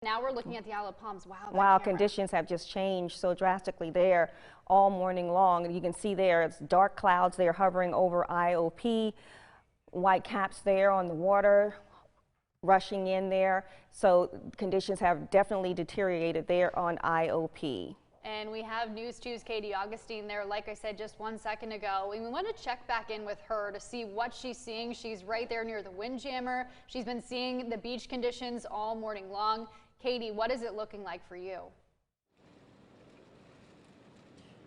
Now we're looking at the Isle of Palms. Wow, Wow, conditions have just changed so drastically there all morning long. And you can see there, it's dark clouds there hovering over IOP, white caps there on the water, rushing in there. So conditions have definitely deteriorated there on IOP. And we have News 2's Katie Augustine there, like I said just 1 second ago. And we want to check back in with her to see what she's seeing. She's right there near the windjammer. She's been seeing the beach conditions all morning long. Katie, what is it looking like for you?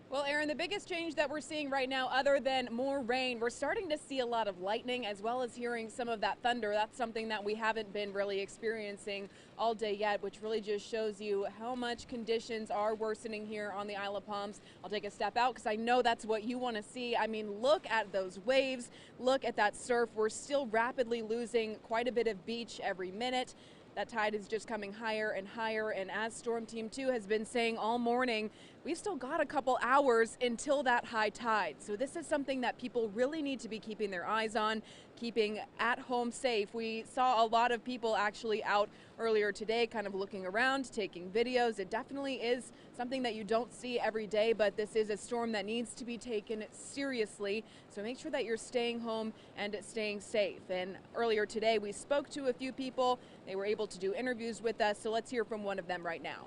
Well, Aaron, the biggest change that we're seeing right now, other than more rain, we're starting to see a lot of lightning as well as hearing some of that thunder. That's something that we haven't been really experiencing all day yet, which really just shows you how much conditions are worsening here on the Isle of Palms. I'll take a step out because I know that's what you want to see. I mean, look at those waves, look at that surf. We're still rapidly losing quite a bit of beach every minute. That tide is just coming higher and higher, and as Storm Team 2 has been saying all morning, we've still got a couple hours until that high tide. So this is something that people really need to be keeping their eyes on, keeping at home safe. We saw a lot of people actually out earlier today kind of looking around, taking videos. It definitely is something that you don't see every day, but this is a storm that needs to be taken seriously. So make sure that you're staying home and staying safe. And earlier today, we spoke to a few people. They were able to do interviews with us, so let's hear from one of them right now.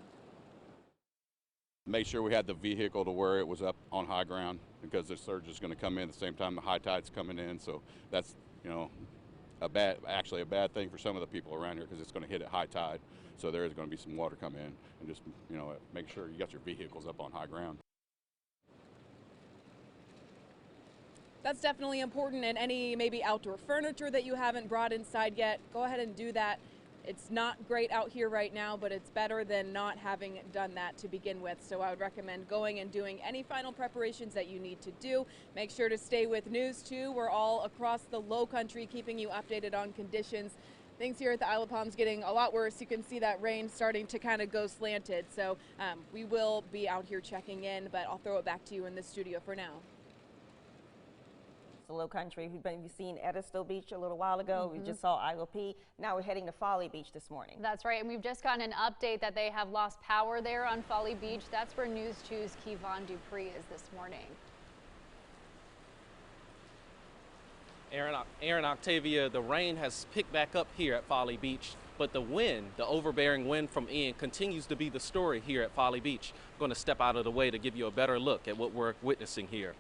Make sure we had the vehicle to where it was up on high ground because the surge is going to come in at the same time the high tide's coming in. So that's, you know, actually a bad thing for some of the people around here because it's going to hit at high tide. So there is going to be some water come in, and just, you know, make sure you got your vehicles up on high ground. That's definitely important, and any maybe outdoor furniture that you haven't brought inside yet, go ahead and do that. It's not great out here right now, but it's better than not having done that to begin with. So I would recommend going and doing any final preparations that you need to do. Make sure to stay with News 2. We're all across the Lowcountry keeping you updated on conditions. Things here at the Isle of Palms getting a lot worse. You can see that rain starting to kind of go slanted. So we will be out here checking in, but I'll throw it back to you in the studio for now. The Lowcountry. We've seen Edisto Beach a little while ago. We just saw IOP. Now we're heading to Folly Beach this morning. That's right, and we've just gotten an update that they have lost power there on Folly Beach. That's where News 2's Kevon Dupree is this morning. Aaron Octavia, the rain has picked back up here at Folly Beach, but the wind, the overbearing wind from Ian, continues to be the story here at Folly Beach. I'm going to step out of the way to give you a better look at what we're witnessing here.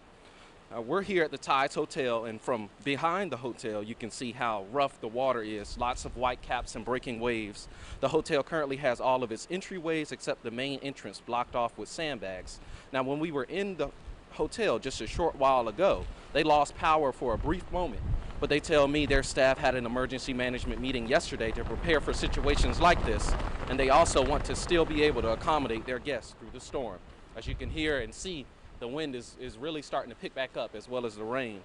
We're here at the Tides Hotel, and from behind the hotel you can see how rough the water is. Lots of white caps and breaking waves. The hotel currently has all of its entryways except the main entrance blocked off with sandbags. Now, when we were in the hotel just a short while ago, they lost power for a brief moment, but they tell me their staff had an emergency management meeting yesterday to prepare for situations like this, and they also want to still be able to accommodate their guests through the storm. As you can hear and see, the wind is really starting to pick back up, as well as the rain.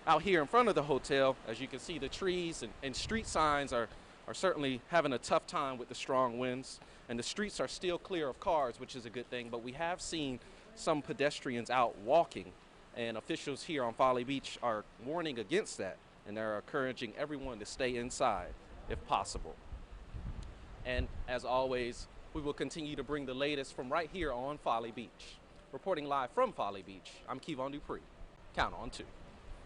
Out here in front of the hotel, as you can see, the trees and street signs are certainly having a tough time with the strong winds, and the streets are still clear of cars, which is a good thing, but we have seen some pedestrians out walking, and officials here on Folly Beach are warning against that, and they're encouraging everyone to stay inside if possible. And as always, we will continue to bring the latest from right here on Folly Beach. Reporting live from Folly Beach, I'm Kevon Dupree. Count on 2.